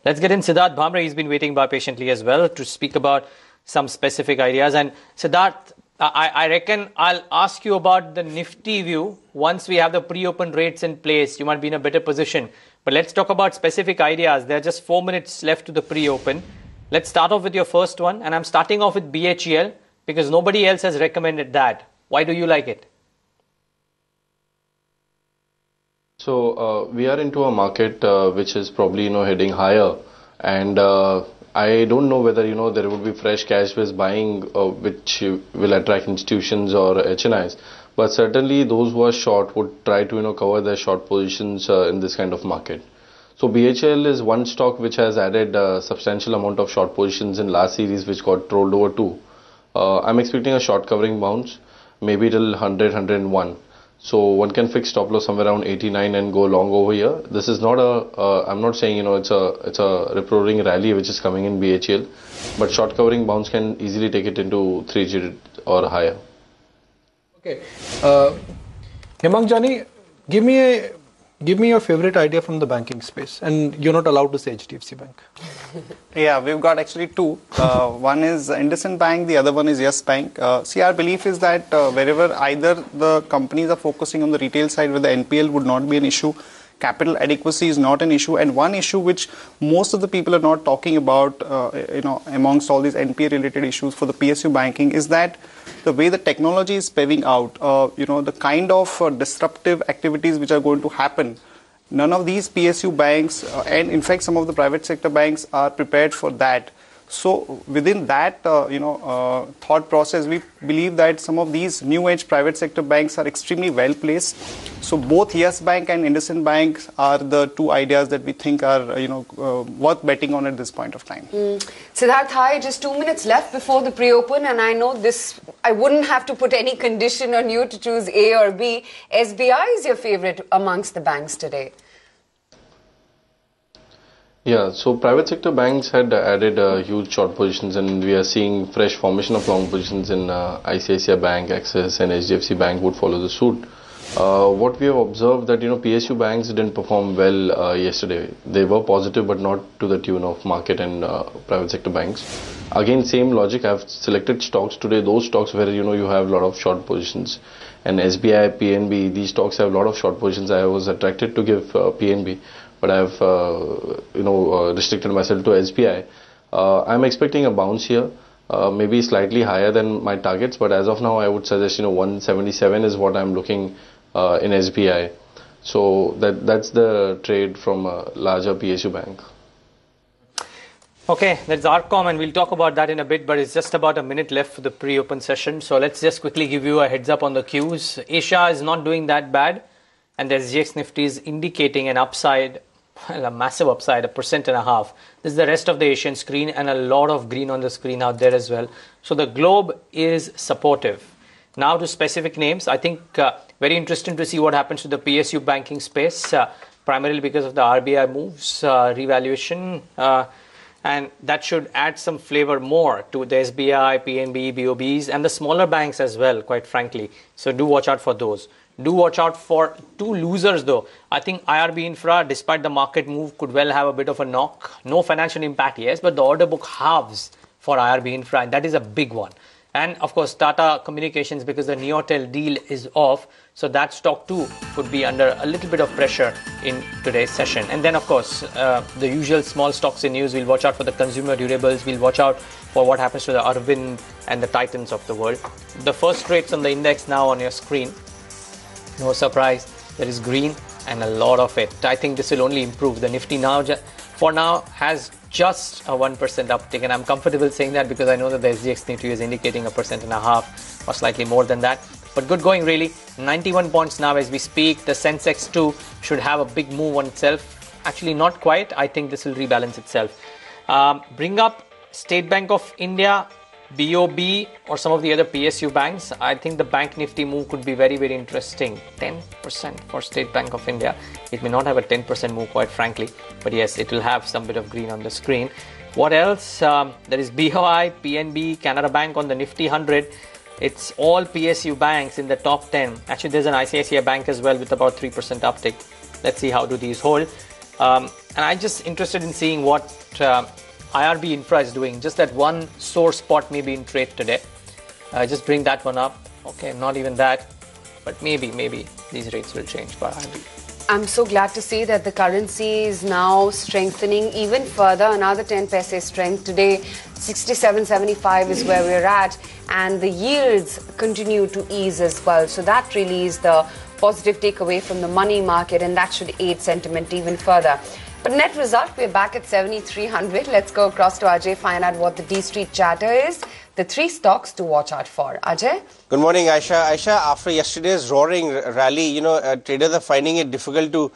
Let's get in Siddarth Bhamre. He's been waiting by patiently as well to speak about some specific ideas. And Siddarth, I reckon I'll ask you about the Nifty view. Once we have the pre-open rates in place, you might be in a better position. But let's talk about specific ideas. There are just 4 minutes left to the pre-open. Let's start off with your first one. And I'm starting off with BHEL because nobody else has recommended that. Why do you like it? So we are into a market which is probably heading higher, and I don't know whether there will be fresh cash-based buying which will attract institutions or HNIs, but certainly those who are short would try to cover their short positions in this kind of market. So BHEL is one stock which has added a substantial amount of short positions in last series, which got rolled over too. I'm expecting a short covering bounce, maybe till 100, 101. So one can fix stop loss somewhere around 89 and go long over here. This is not I'm not saying it's a rip-roaring rally which is coming in BHEL, but short covering bounce can easily take it into 3G or higher. Okay, Hemang Jani, give me your favorite idea from the banking space, and you're not allowed to say HDFC Bank. Yeah, we've got actually two. One is IndusInd Bank, the other one is Yes Bank. See, our belief is that wherever either the companies are focusing on the retail side where the NPL would not be an issue, capital adequacy is not an issue, and one issue which most of the people are not talking about, amongst all these NPA related issues for the PSU banking is that the way the technology is paving out, the kind of disruptive activities which are going to happen, none of these PSU banks and in fact some of the private sector banks are prepared for that. So within that thought process, we believe that some of these new age private sector banks are extremely well placed. So both Yes Bank and IndusInd Bank are the two ideas that we think are worth betting on at this point of time. Siddarth, hi, just 2 minutes left before the pre-open, and I know this, I wouldn't have to put any condition on you to choose A or B. SBI is your favorite amongst the banks today. Yeah, so private sector banks had added huge short positions, and we are seeing fresh formation of long positions in ICICI Bank, Axis and HDFC Bank would follow the suit. What we have observed that PSU banks didn't perform well yesterday. They were positive but not to the tune of market and private sector banks. Again, same logic, I've selected stocks today, those stocks where you have a lot of short positions. And SBI, PNB, these stocks have a lot of short positions. I was attracted to give PNB, but I've restricted myself to SBI. I'm expecting a bounce here, maybe slightly higher than my targets, but as of now I would suggest 177 is what I'm looking in SBI. So that's the trade from a larger PSU bank. Okay, that's ARCOM, and we'll talk about that in a bit, but it's just about a minute left for the pre-open session. So let's just quickly give you a heads up on the cues. Asia is not doing that bad, and the SGX Nifty is indicating an upside, well, a massive upside, 1.5%. This is the rest of the Asian screen, and a lot of green on the screen out there as well. So the globe is supportive. Now to specific names, I think very interesting to see what happens to the PSU banking space, primarily because of the RBI moves, revaluation, and that should add some flavor more to the SBI, PNB, BOBs, and the smaller banks as well, quite frankly. So do watch out for those. Do watch out for two losers though. I think IRB Infra, despite the market move, could well have a bit of a knock. No financial impact, yes, but the order book halves for IRB Infra, and that is a big one. And of course, Tata Communications, because the Neotel deal is off. So that stock too could be under a little bit of pressure in today's session. And then of course, the usual small stocks in news. We'll watch out for the consumer durables. We'll watch out for what happens to the Arvind and the Titans of the world. The first rates on the index now on your screen. No surprise, there is green and a lot of it. I think this will only improve. The Nifty now, for now, has just a 1% uptick, and I'm comfortable saying that because I know that the SGX Nifty is indicating 1.5% or slightly more than that. But good going really. 91 points now as we speak. The Sensex too should have a big move on itself. Actually, not quite. I think this will rebalance itself. Bring up State Bank of India, BOB, or some of the other PSU banks. I think the Bank Nifty move could be very, very interesting. 10% for State Bank of India. It may not have a 10% move, quite frankly, but yes, it will have some bit of green on the screen. What else? There is BOI, PNB, Canara Bank on the Nifty 100. It's all PSU banks in the top 10. Actually, there's an ICICI Bank as well with about 3% uptick. Let's see how do these hold. And I'm just interested in seeing what IRB Infra is doing. Just that one sore spot maybe in trade today. Just bring that one up. Okay, not even that, but maybe these rates will change for IRB. I'm so glad to see that the currency is now strengthening even further. Another 10 paise strength today. 67.75 is where we're at, and the yields continue to ease as well. So that really is the positive takeaway from the money market, and that should aid sentiment even further. But net result, we're back at 7,300. Let's go across to Ajay, find out what the D Street chatter is. The 3 stocks to watch out for. Ajay? Good morning, Aisha. Aisha, after yesterday's roaring rally, traders are finding it difficult to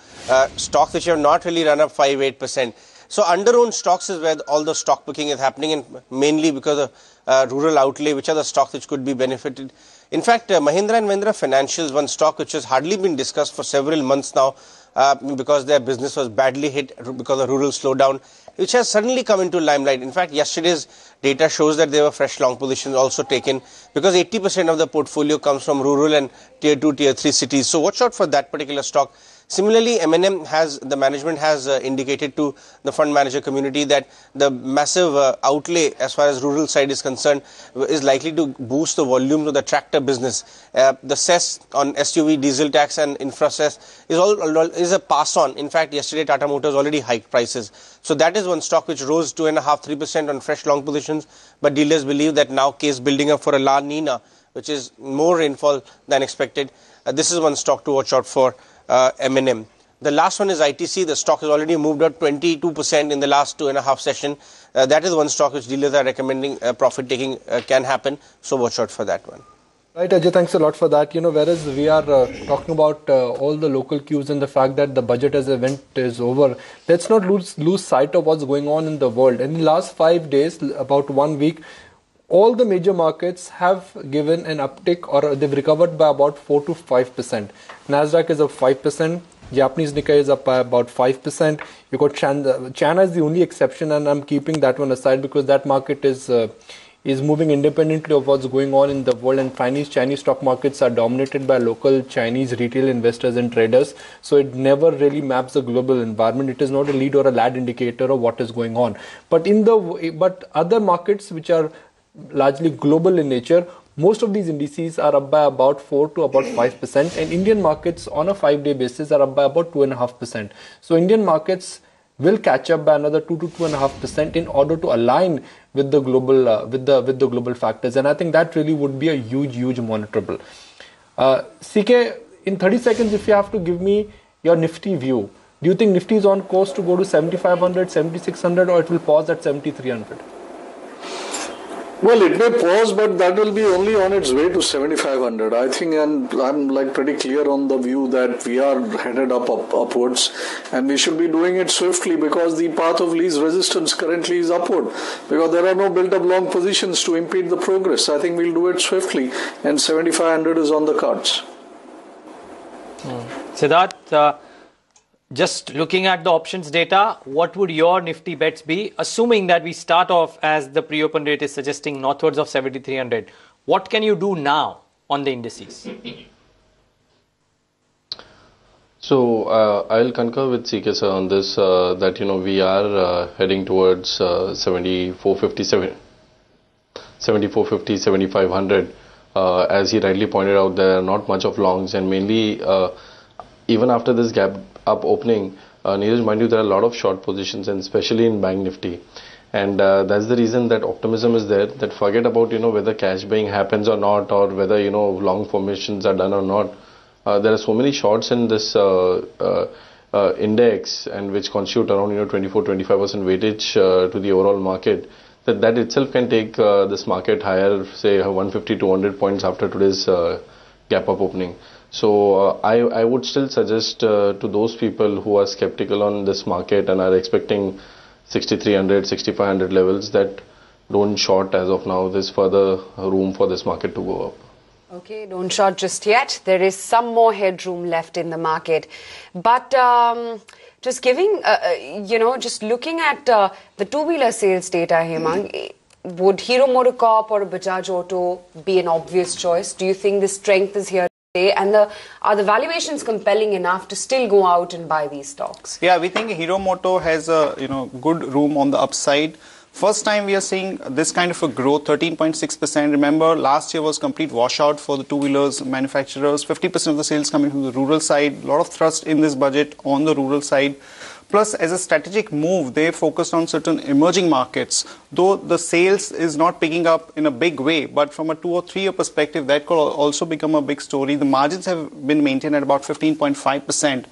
stocks which have not really run up 5-8%. So under-owned stocks is where all the stock picking is happening, and mainly because of rural outlay, which are the stocks which could be benefited. In fact, Mahindra & Mahindra Financials, one stock which has hardly been discussed for several months now, because their business was badly hit because of rural slowdown, which has suddenly come into limelight. In fact, yesterday's data shows that there were fresh long positions also taken, because 80% of the portfolio comes from rural and tier 2, tier 3 cities. So watch out for that particular stock. Similarly, M&M the management has indicated to the fund manager community that the massive outlay as far as rural side is concerned is likely to boost the volumes of the tractor business. The cess on SUV diesel tax and infra cess is a pass on. In fact, yesterday Tata Motors already hiked prices. So that is one stock which rose 2.5-3% on fresh long positions. But dealers believe that now case building up for a La Nina, which is more rainfall than expected. This is one stock to watch out for. M&M. The last one is ITC. The stock has already moved up 22% in the last 2.5 session. That is one stock which dealers are recommending profit taking can happen. So watch out for that one. Right, Ajay, thanks a lot for that. Whereas we are talking about all the local cues and the fact that the budget as event is over, let's not lose sight of what's going on in the world. In the last 5 days, about 1 week, all the major markets have given an uptick, or they've recovered by about 4 to 5%. Nasdaq is up 5%. Japanese Nikkei is up by about 5%. You got China is the only exception, and I'm keeping that one aside because that market is moving independently of what's going on in the world. And Chinese stock markets are dominated by local Chinese retail investors and traders. So it never really maps the global environment. It is not a lead or a lag indicator of what is going on. But other markets which are largely global in nature, most of these indices are up by about 4 to about 5%, and Indian markets on a 5-day basis are up by about 2.5%. So Indian markets will catch up by another 2 to 2.5% in order to align with the global with the global factors, and I think that really would be a huge monitorable. CK, in 30 seconds, if you have to give me your Nifty view, do you think Nifty is on course to go to 7,500, 7,600, or it will pause at 7,300? Well, it may pause, but that will be only on its way to 7,500. I think, and I'm pretty clear on the view that we are headed upwards, and we should be doing it swiftly because the path of least resistance currently is upward, because there are no built-up long positions to impede the progress. I think we'll do it swiftly, and 7,500 is on the cards. Siddarth, just looking at the options data, what would your Nifty bets be, assuming that we start off as the pre-open rate is suggesting northwards of 7,300? What can you do now on the indices? So I'll concur with CK sir on this, that we are heading towards 7,450, 7,500. As he rightly pointed out, there are not much of longs, and mainly even after this gap up opening, Neeraj, mind you, there are a lot of short positions, and especially in Bank Nifty, and that's the reason that optimism is there, that forget about whether cash buying happens or not, or whether long formations are done or not. There are so many shorts in this index, and which constitute around 24-25% weightage to the overall market, that itself can take this market higher, say 150-200 points after today's gap up opening. So I would still suggest to those people who are skeptical on this market and are expecting 6,300, 6,500 levels, that don't short as of now. There's further room for this market to go up. Okay, don't short just yet. There is some more headroom left in the market. But just giving, just looking at the two-wheeler sales data, Hemang, would Hero MotoCorp or Bajaj Auto be an obvious choice? Do you think the strength is here? And are the valuations compelling enough to still go out and buy these stocks? Yeah, we think Hero Moto has a good room on the upside. First time we are seeing this kind of a growth, 13.6%. Remember, last year was complete washout for the two-wheelers manufacturers. 50% of the sales coming from the rural side. A lot of thrust in this budget on the rural side. Plus, as a strategic move, they focused on certain emerging markets. Though the sales is not picking up in a big way, but from a 2 or 3 year perspective, that could also become a big story. The margins have been maintained at about 15.5%.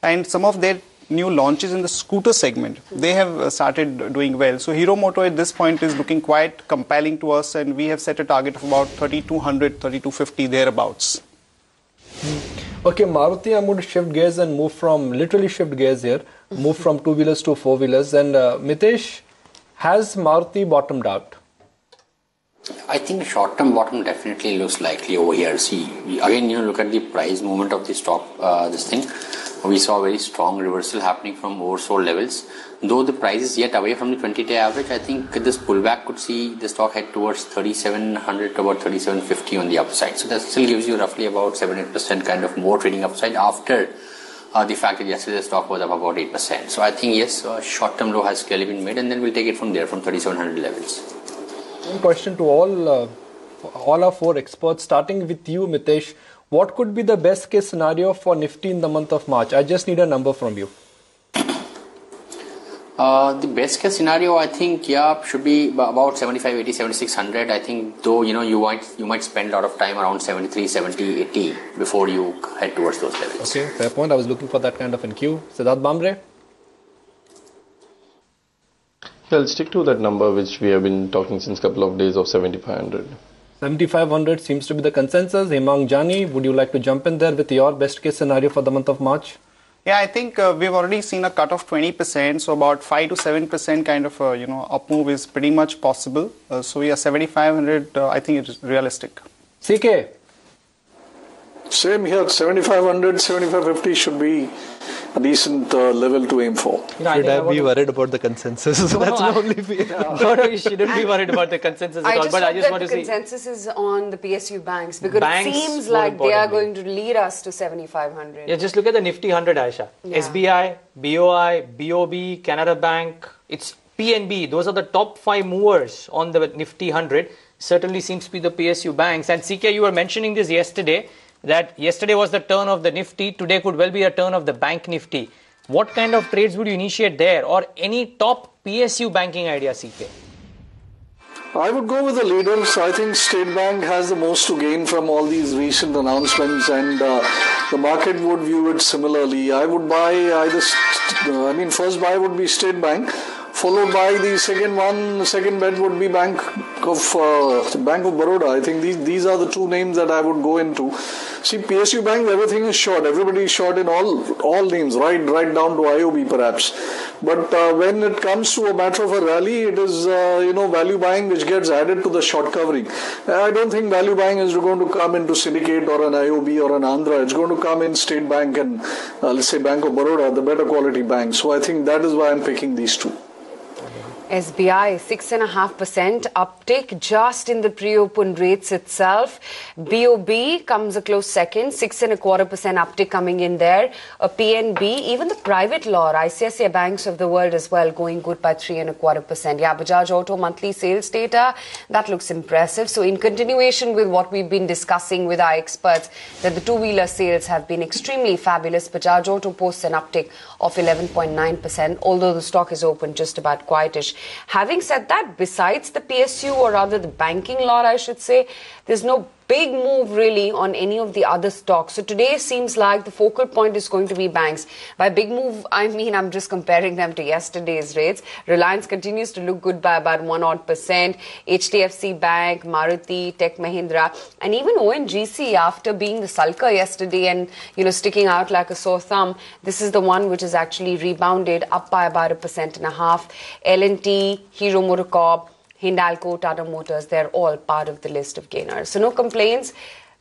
And some of their new launches in the scooter segment, they have started doing well. So Hero Moto at this point is looking quite compelling to us, and we have set a target of about 3,200, 3,250 thereabouts. Okay, Maruti, I'm going to shift gears and move from two-wheelers to four-wheelers. And Mitesh, has Maruti bottomed out? I think short-term bottom definitely looks likely over here. See, again, look at the price movement of the stock, we saw a very strong reversal happening from oversold levels. Though the price is yet away from the 20-day average, I think this pullback could see the stock head towards 3,700 to about 3,750 on the upside. So that still gives you roughly about 7-8% kind of more trading upside after the fact that yesterday the stock was up about 8%. So I think, yes, a short-term low has clearly been made, and then we'll take it from there, from 3,700 levels. One question to all our four experts, starting with you, Mitesh. What could be the best case scenario for Nifty in the month of March? I just need a number from you. The best case scenario, I think, should be about 75, 80, 7600. I think, though, you might spend a lot of time around 73, 70, 80 before you head towards those levels. Okay, fair point. I was looking for that kind of cue. Siddarth, Bhamre? Yeah, I'll stick to that number which we have been talking since a couple of days of 7,500. 7,500 seems to be the consensus. Hemang, Jani, would you like to jump in there with your best case scenario for the month of March? Yeah, I think we've already seen a cut of 20%, so about 5 to 7% kind of up move is pretty much possible. So yeah, 7,500 I think it is realistic. CK? Same here, 7,500, 7,550 should be a decent level to aim for. Should I be worried about the consensus? So that's the only fear. No, you shouldn't be worried about the consensus at all. But I just want to see. The consensus is on the PSU banks, because it seems like they are going to lead us to 7,500. Yeah, just look at the Nifty 100, Aisha. Yeah. SBI, BOI, BOB, Canara Bank, it's PNB. Those are the top 5 movers on the Nifty 100. Certainly seems to be the PSU banks. And CK, you were mentioning this yesterday, that yesterday was the turn of the Nifty, today could well be a turn of the Bank Nifty. What kind of trades would you initiate there, or any top PSU banking idea, CK? I would go with the leaders. I think State Bank has the most to gain from all these recent announcements, and the market would view it similarly. I would buy first buy would be State Bank, followed by the second bet would be Bank of Baroda. I think these are the two names that I would go into. See, PSU Bank, everything is short. Everybody is short in all names, right down to IOB perhaps. But when it comes to a matter of a rally, it is value buying which gets added to the short covering. I don't think value buying is going to come into Syndicate or an IOB or an Andhra. It's going to come in State Bank and let's say Bank of Baroda, the better quality bank. So I think that is why I'm picking these two. SBI 6.5% uptick just in the pre-open rates itself. BOB comes a close second, 6.25% uptick coming in there. PNB, even the private law, ICICI banks of the world as well, going good by 3.25%. Yeah, Bajaj Auto monthly sales data, that looks impressive. So in continuation with what we've been discussing with our experts, that the two-wheeler sales have been extremely fabulous. Bajaj Auto posts an uptick of 11.9%, although the stock is open just about quietish. Having said that, besides the PSU, or rather the banking lot, I should say, there's no big move really on any of the other stocks. So today seems like the focal point is going to be banks. By big move, I mean I'm just comparing them to yesterday's rates. Reliance continues to look good by about 1%. HDFC Bank, Maruti, Tech Mahindra, and even ONGC, after being the sulker yesterday and sticking out like a sore thumb, this is the one which is actually rebounded up by about 1.5%. L&T, Hero Motocorp, Hindalco, Tata Motors, they're all part of the list of gainers. So no complaints.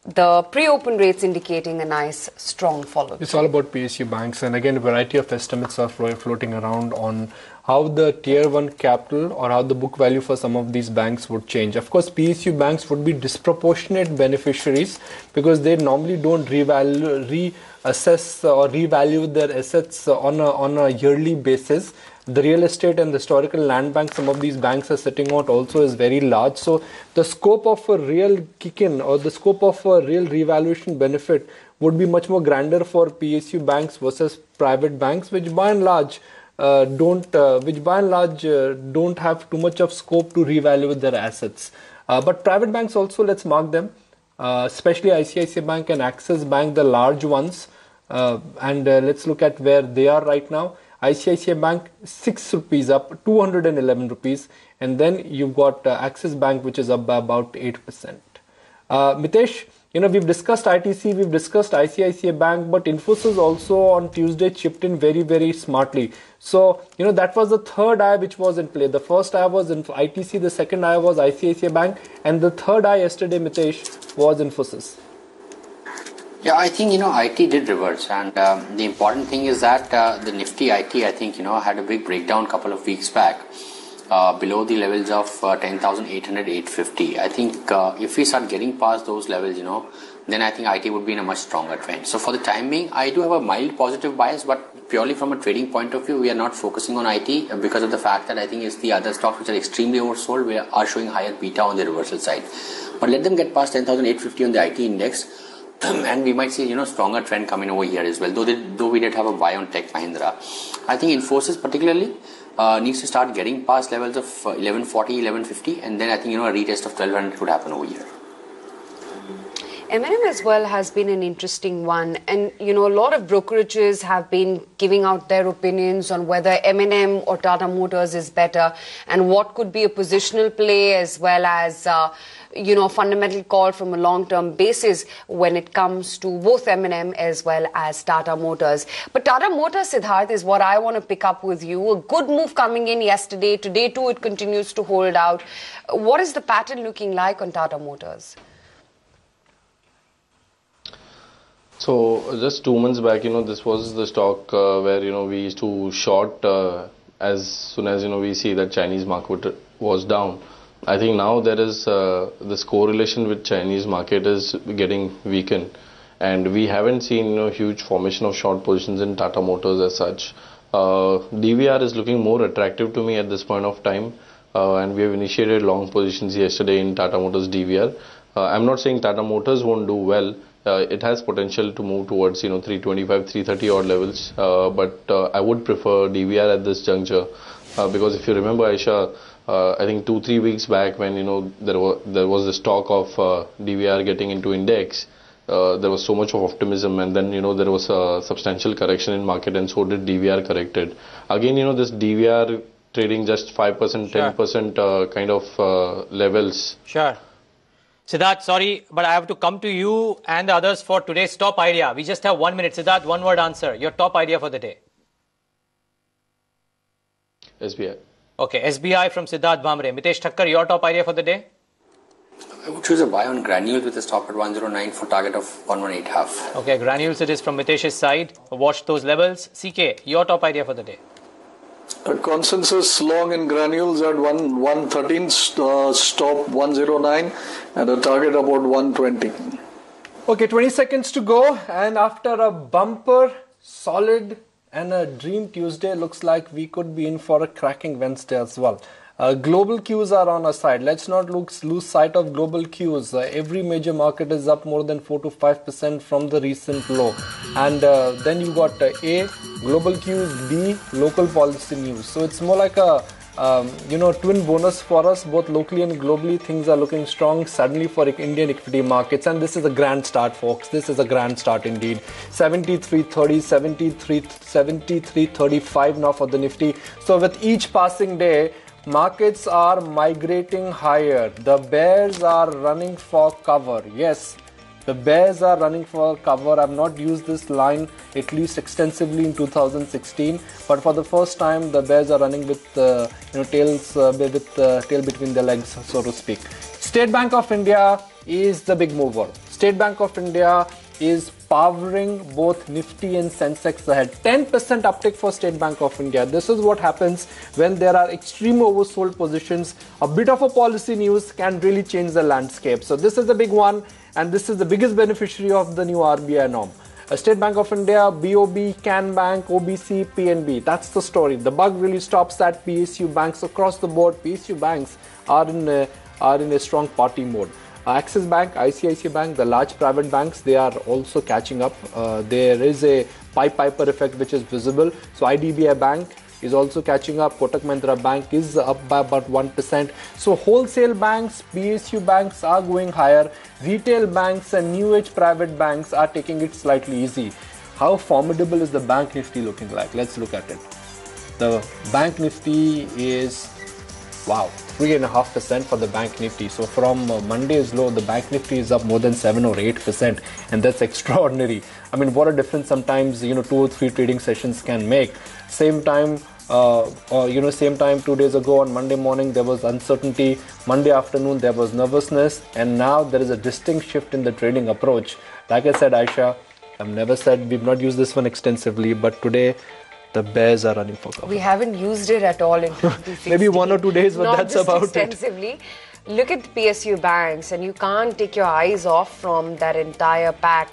The pre-open rates indicating a nice, strong follow. It's all about PSU banks, and again, a variety of estimates are floating around on how the tier 1 capital or how the book value for some of these banks would change. Of course, PSU banks would be disproportionate beneficiaries because they normally don't reassess or revalue their assets on a yearly basis. The real estate and the historical land bank some of these banks are sitting out also is very large. So the scope of a real kick-in or the scope of a real revaluation benefit would be much more grander for PSU banks versus private banks, which by and large don't have too much of scope to revalue their assets. But private banks also, let's mark them, especially ICICI Bank and Axis Bank, the large ones. Let's look at where they are right now. ICICI Bank 6 rupees up, 211 rupees, and then you've got Axis Bank, which is up by about 8%. Mitesh, we've discussed ITC, we've discussed ICICI Bank, but Infosys also on Tuesday chipped in very, very smartly. So, that was the third eye which was in play. The first eye was in ITC, the second eye was ICICI Bank, and the third eye yesterday, Mitesh, was Infosys. Yeah, I think, IT did reverse, and the important thing is that the Nifty IT, I think, had a big breakdown a couple of weeks back below the levels of 10,800, 850. I think if we start getting past those levels, then I think IT would be in a much stronger trend. So for the time being, I do have a mild positive bias, but purely from a trading point of view, we are not focusing on IT because of the fact that I think it's the other stocks which are extremely oversold, we are showing higher beta on the reversal side. But let them get past 10,850 on the IT index, and we might see stronger trend coming over here as well, though we did have a buy on Tech Mahindra. I think Infosys particularly needs to start getting past levels of 1140, 1150, and then I think a retest of 1200 could happen over here. M&M as well has been an interesting one, and a lot of brokerages have been giving out their opinions on whether M&M or Tata Motors is better and what could be a positional play as well as fundamental call from a long-term basis when it comes to both M&M as well as Tata Motors. But Tata Motors, Siddarth, is what I want to pick up with you. A good move coming in yesterday. Today too it continues to hold out. What is the pattern looking like on Tata Motors? So just 2 months back, this was the stock where, we used to short as soon as, we see that Chinese market was down. I think now there is this correlation with Chinese market is getting weakened, and we haven't seen huge formation of short positions in Tata Motors as such. DVR is looking more attractive to me at this point of time, and we have initiated long positions yesterday in Tata Motors DVR. I'm not saying Tata Motors won't do well. It has potential to move towards 325, 330 odd levels, but I would prefer DVR at this juncture because if you remember, Aisha, I think 2-3 weeks back when there was this talk of DVR getting into index, there was so much of optimism, and then there was a substantial correction in market, and so did DVR corrected. Again, this DVR trading just 5%, 10% kind of levels. Sure. Siddarth, sorry, but I have to come to you and the others for today's top idea. We just have 1 minute. Siddarth, one word answer. Your top idea for the day. SBI. Okay, SBI from Siddarth Bhamre. Mitesh Thakkar, your top idea for the day? I would choose a buy on Granules with a stop at 109 for target of 118.5. Okay, Granules it is from Mitesh's side. Watch those levels. CK, your top idea for the day? A consensus long in Granules at 113, stop 109 and a target about 120. Okay, 20 seconds to go, and after a bumper, solid and a dream Tuesday, looks like we could be in for a cracking Wednesday as well. Global cues are on our side. Let's not lose sight of global cues. Every major market is up more than 4 to 5% from the recent low. And then you got A, global cues, B, local policy news. So it's more like a twin bonus for us, both locally and globally. Things are looking strong suddenly for Indian equity markets, and this is a grand start, folks. This is a grand start indeed. 73.30, 73.35 now for the Nifty. So with each passing day, markets are migrating higher. The bears are running for cover. Yes, the bears are running for cover. I've not used this line at least extensively in 2016, but for the first time, the bears are running with tail between their legs, so to speak. State Bank of India is the big mover. State Bank of India is powering both Nifty and Sensex ahead. 10% uptick for State Bank of India. This is what happens when there are extreme oversold positions. A bit of a policy news can really change the landscape. So this is the big one, and this is the biggest beneficiary of the new RBI norm. State Bank of India, BOB, Can Bank, OBC, PNB. That's the story. The bug really stops at PSU banks across the board. PSU banks are in a strong party mode. Axis Bank, ICICI Bank, the large private banks, they are also catching up. There is a Piper effect which is visible. So IDBI Bank is also catching up. Kotak Mahindra Bank is up by about 1%. So wholesale banks, PSU banks are going higher. Retail banks and new age private banks are taking it slightly easy. How formidable is the Bank Nifty looking like? Let's look at it. The Bank Nifty is, wow, 3.5% for the Bank Nifty. So from Monday's low, the Bank Nifty is up more than 7 or 8%, and that's extraordinary. I mean, what a difference sometimes 2 or 3 trading sessions can make. Same time 2 days ago on Monday morning there was uncertainty. Monday afternoon there was nervousness, and now there is a distinct shift in the trading approach. Like I said, Aisha, we've not used this one extensively, but today the bears are running for cover. We haven't used it at all in 2016. Maybe 1 or 2 days, but not that's just about extensively. It. Look at the PSU banks, and you can't take your eyes off from that entire pack.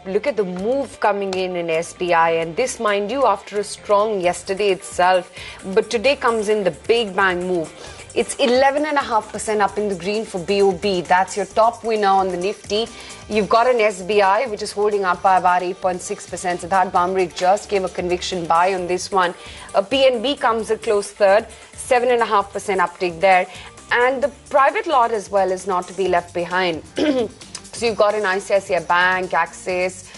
Look at the move coming in SBI, and this, mind you, after a strong yesterday itself. But today comes in the big bang move. It's 11.5% up in the green for BOB. That's your top winner on the Nifty. You've got an SBI, which is holding up by about 8.6%. Siddarth Bhamre just gave a conviction buy on this one. PNB comes a close third, 7.5% uptick there. And the private lot as well is not to be left behind. So you've got an ICICI Bank, Axis,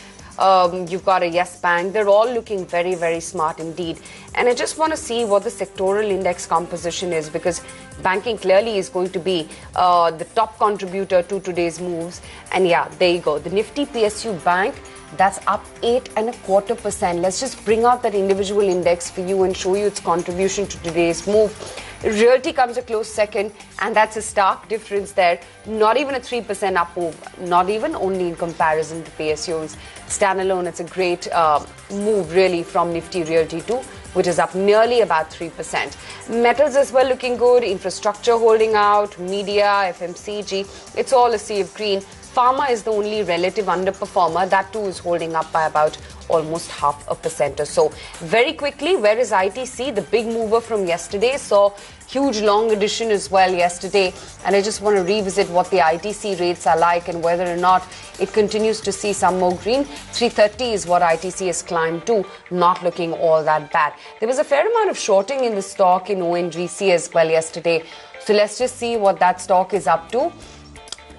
you've got a Yes Bank. They're all looking very, very smart indeed. And I just want to see what the sectoral index composition is, because banking clearly is going to be the top contributor to today's moves. And yeah, there you go. The Nifty PSU Bank, that's up 8.25%. Let's just bring out that individual index for you and show you its contribution to today's move. Realty comes a close second, and that's a stark difference there. Not even a 3% up move, not even, only in comparison to PSU's standalone. It's a great move really from Nifty Realty too, which is up nearly about 3%. Metals as well looking good, infrastructure holding out, media, FMCG, it's all a sea of green. Pharma is the only relative underperformer. That too is holding up by about almost 0.5% or so. Very quickly, where is ITC? The big mover from yesterday. Saw huge long addition as well yesterday. And I just want to revisit what the ITC rates are like and whether or not it continues to see some more green. 330 is what ITC has climbed to. Not looking all that bad. There was a fair amount of shorting in the stock in ONGC as well yesterday. So let's just see what that stock is up to.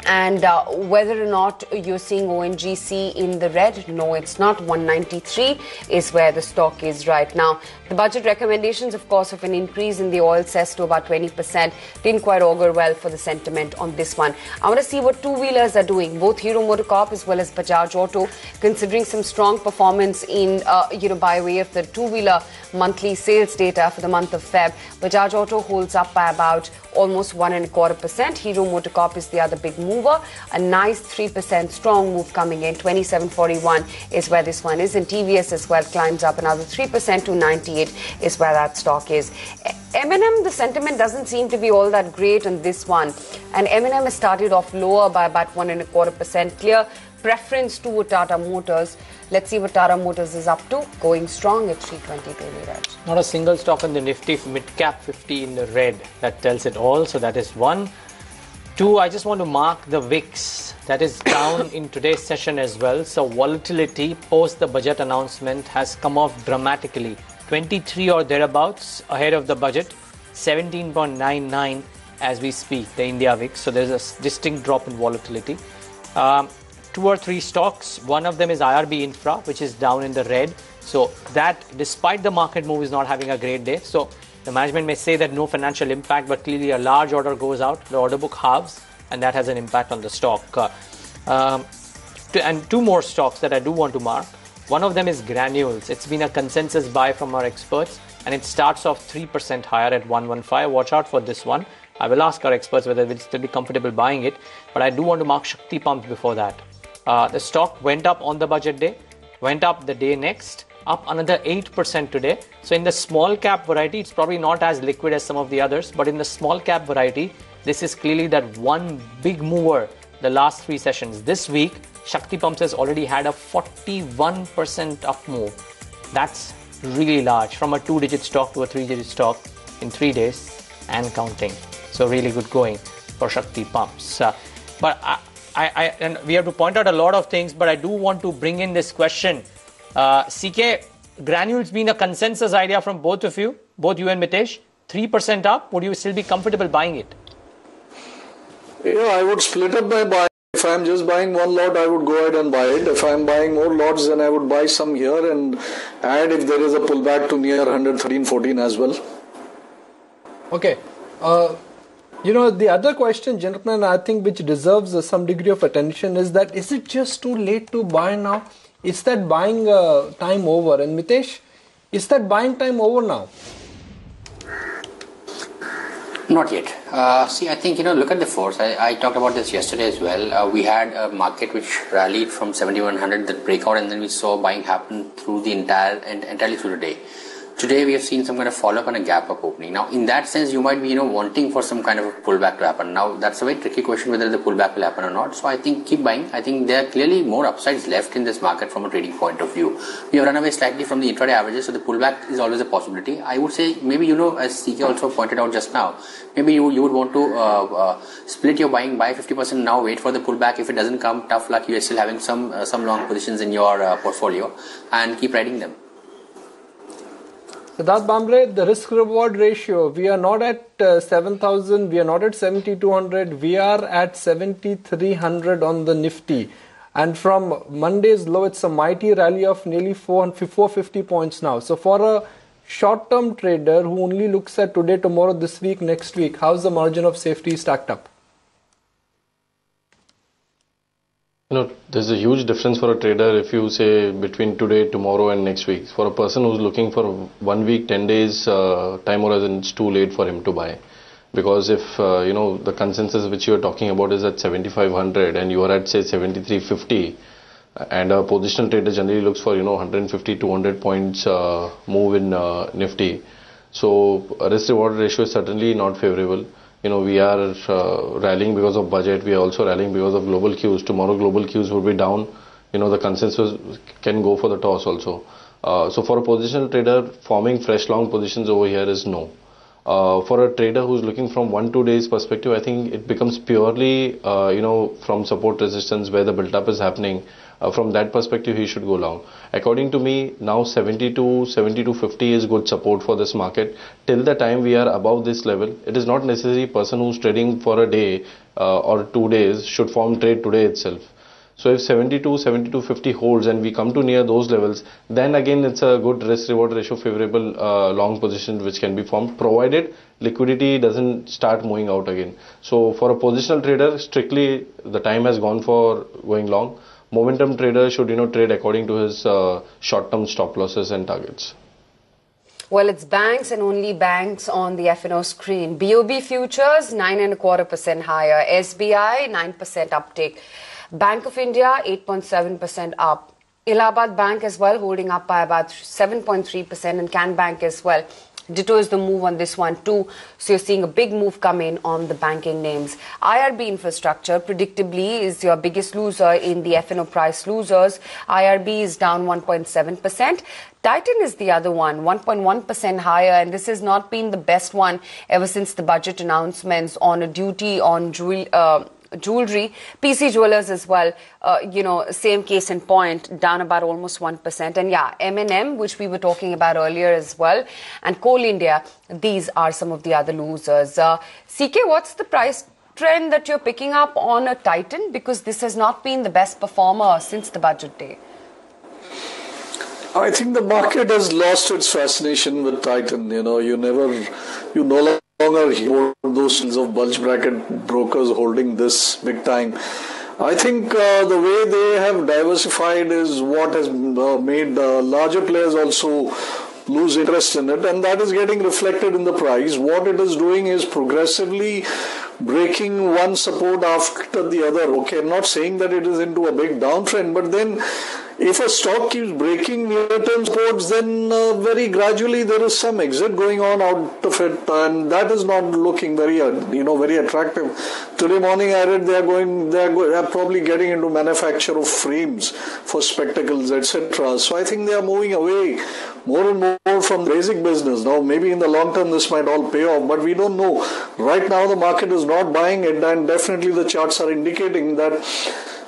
And whether or not you're seeing ONGC in the red, no, it's not. 193 is where the stock is right now. The budget recommendations, of course, of an increase in the oil cess to about 20% didn't quite augur well for the sentiment on this one. I want to see what two-wheelers are doing, both Hero MotoCorp as well as Bajaj Auto, considering some strong performance in, by way of the two-wheeler monthly sales data for the month of Feb. Bajaj Auto holds up by about almost 1.25%. Hero MotoCorp is the other big mover. A nice 3% strong move coming in. 27.41 is where this one is. And TVS as well climbs up another 3% to 98 is where that stock is. M&M, the sentiment doesn't seem to be all that great on this one. And M&M has started off lower by about 1.25%. Clear preference to Tata Motors. Let's see what Tata Motors is up to. Going strong at 322 red. Not a single stock in the Nifty mid-cap 50 in the red. That tells it all. So that is one. Two, I just want to mark the VIX. That is down in today's session as well. So volatility post the budget announcement has come off dramatically. 23 or thereabouts ahead of the budget. 17.99 as we speak, the India VIX. So there's a distinct drop in volatility. 2 or 3 stocks. One of them is IRB Infra, which is down in the red. So that, despite the market move, is not having a great day. So the management may say that no financial impact, but clearly a large order goes out. The order book halves, and that has an impact on the stock. And 2 more stocks that I do want to mark. One of them is Granules. It's been a consensus buy from our experts, and it starts off 3% higher at 115. Watch out for this one. I will ask our experts whether we'll still be comfortable buying it, but I do want to mark Shakti Pumps before that. The stock went up on the budget day, went up the day next, up another 8% today. So in the small cap variety, it's probably not as liquid as some of the others, but in the small cap variety, this is clearly that one big mover the last 3 sessions. This week, Shakti Pumps has already had a 41% up move. That's really large, from a 2-digit stock to a 3-digit stock in 3 days and counting. So really good going for Shakti Pumps. But and we have to point out a lot of things, but I do want to bring in this question. CK, granules been a consensus idea from both of you, both you and Mitesh. 3% up, would you still be comfortable buying it? Yeah, I would split up my buy. If I'm just buying one lot, I would go ahead and buy it. If I'm buying more lots, then I would buy some here and add if there is a pullback to near 113, 14 as well. Okay. The other question, gentlemen, I think which deserves some degree of attention is that is it just too late to buy now? Is that buying time over? And Mitesh, is that buying time over now? Not yet. See, I think, look at the force. I talked about this yesterday as well. We had a market which rallied from 7100, that breakout, and then we saw buying happen through the entirely through the day. Today we have seen some kind of follow-up and a gap-up opening. Now, in that sense, you might be, wanting for some kind of a pullback to happen. Now, that's a very tricky question whether the pullback will happen or not. So I think keep buying. I think there are clearly more upsides left in this market from a trading point of view. We have run away slightly from the intraday averages, so the pullback is always a possibility. I would say maybe, as CK also pointed out just now, maybe you would want to split your buying, buy 50% now, wait for the pullback. If it doesn't come, tough luck, you are still having some long positions in your portfolio, and keep riding them. Siddarth Bhamre, the risk-reward ratio, we are not at 7,000, we are not at 7,200, we are at 7,300 on the Nifty. And from Monday's low, it's a mighty rally of nearly 450 points now. So for a short-term trader who only looks at today, tomorrow, this week, next week, how's the margin of safety stacked up? There's a huge difference for a trader if you say between today, tomorrow and next week. For a person who's looking for 1 week, 10 days time horizon, it's too late for him to buy. Because if, the consensus which you're talking about is at 7,500 and you are at, say, 7,350, and a positional trader generally looks for, 150, 200 points move in Nifty. So risk-reward ratio is certainly not favorable. We are rallying because of budget. We are also rallying because of global cues. Tomorrow global cues will be down. The consensus can go for the toss also. So for a positional trader, forming fresh long positions over here is no. For a trader who's looking from 1-2 days perspective, I think it becomes purely, from support resistance where the build-up is happening. From that perspective, he should go long. According to me, now 72.50 is good support for this market. Till the time we are above this level, it is not necessary person who's trading for a day or 2 days should form trade today itself. So if 72.50 holds and we come to near those levels, then again it's a good risk-reward ratio favorable long position which can be formed, provided liquidity doesn't start moving out again. So for a positional trader, strictly the time has gone for going long. Momentum trader should trade according to his short-term stop losses and targets. Well, it's banks and only banks on the FNO screen. BOB futures 9.25% higher. SBI 9% uptick. Bank of India 8.7% up. Allahabad Bank as well holding up by about 7.3%, and Can Bank as well. Ditto is the move on this one too. So you're seeing a big move come in on the banking names. IRB Infrastructure predictably is your biggest loser in the FNO price losers. IRB is down 1.7%. Titan is the other one, 1.1% higher, and this has not been the best one ever since the budget announcements on a duty on jewelry. PC Jewelers as well, same case in point, down about almost 1%. And yeah, M&M, which we were talking about earlier as well, and Coal India, these are some of the other losers. CK, what's the price trend that you're picking up on a Titan? Because this has not been the best performer since the budget day. I think the market has lost its fascination with Titan. You no longer hear those of bulge bracket brokers holding this big time. I think the way they have diversified is what has made larger players also lose interest in it, and that is getting reflected in the price. What it is doing is progressively breaking one support after the other. Okay, I'm not saying that it is into a big downtrend, but then if a stock keeps breaking near-term supports, then very gradually there is some exit going on out of it, and that is not looking very, very attractive. Today morning I read they are probably getting into manufacture of frames for spectacles, etc. So I think they are moving away more and more from the basic business. Now maybe in the long term this might all pay off, but we don't know. Right now the market is not buying it, and definitely the charts are indicating that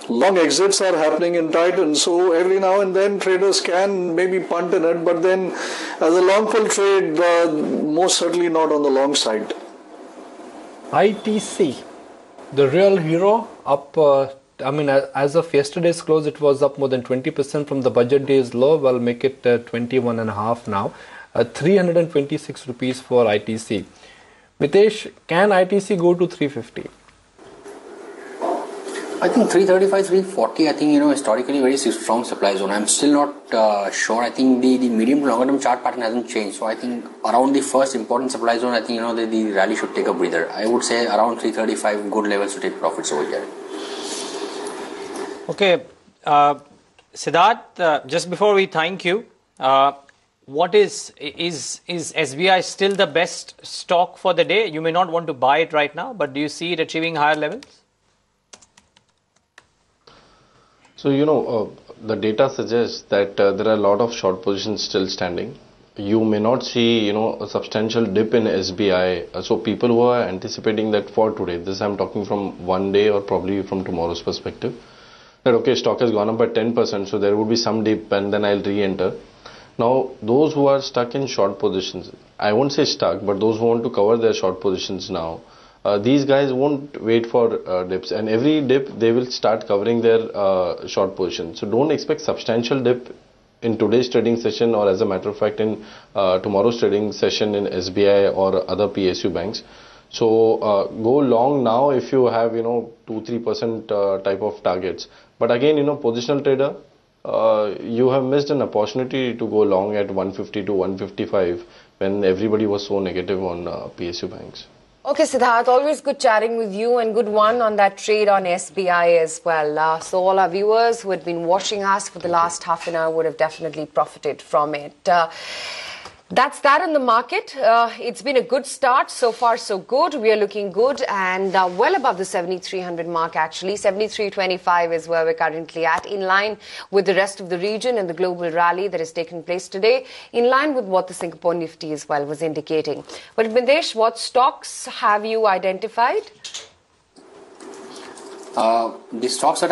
long exits are happening in Titan. So every now and then traders can maybe punt in it, but then as a long pull trade, most certainly not on the long side. ITC, the real hero, up. As of yesterday's close, it was up more than 20% from the budget day's low. Well, make it 21.5 now. 326 rupees for ITC. Mitesh, can ITC go to 350? I think 335, 340, I think, historically very strong supply zone. I'm still not sure. I think the medium to longer term chart pattern hasn't changed. So I think around the first important supply zone, I think, the rally should take a breather. I would say around 335, good levels to take profits over here. Okay, Siddarth, just before we thank you, what is SBI still the best stock for the day? You may not want to buy it right now, but do you see it achieving higher levels? So, the data suggests that there are a lot of short positions still standing. You may not see, a substantial dip in SBI. So people who are anticipating that for today, this I'm talking from one day or probably from tomorrow's perspective, that okay, stock has gone up by 10%, so there would be some dip and then I'll re-enter. Now, those who are stuck in short positions, I won't say stuck, but those who want to cover their short positions now, these guys won't wait for dips, and every dip they will start covering their short position. So don't expect substantial dip in today's trading session, or as a matter of fact in tomorrow's trading session in SBI or other PSU banks. So go long now if you have 2-3% type of targets. But again, positional trader, you have missed an opportunity to go long at 150 to 155 when everybody was so negative on PSU banks. Okay, Siddarth, always good chatting with you, and good one on that trade on SBI as well. So all our viewers who had been watching us for the last half an hour would have definitely profited from it. That's that in the market. It's been a good start. So far, so good. We are looking good and well above the 7,300 mark, actually. 7,325 is where we're currently at, in line with the rest of the region and the global rally that has taken place today, in line with what the Singapore Nifty as well was indicating. But Mitesh, what stocks have you identified? The stocks that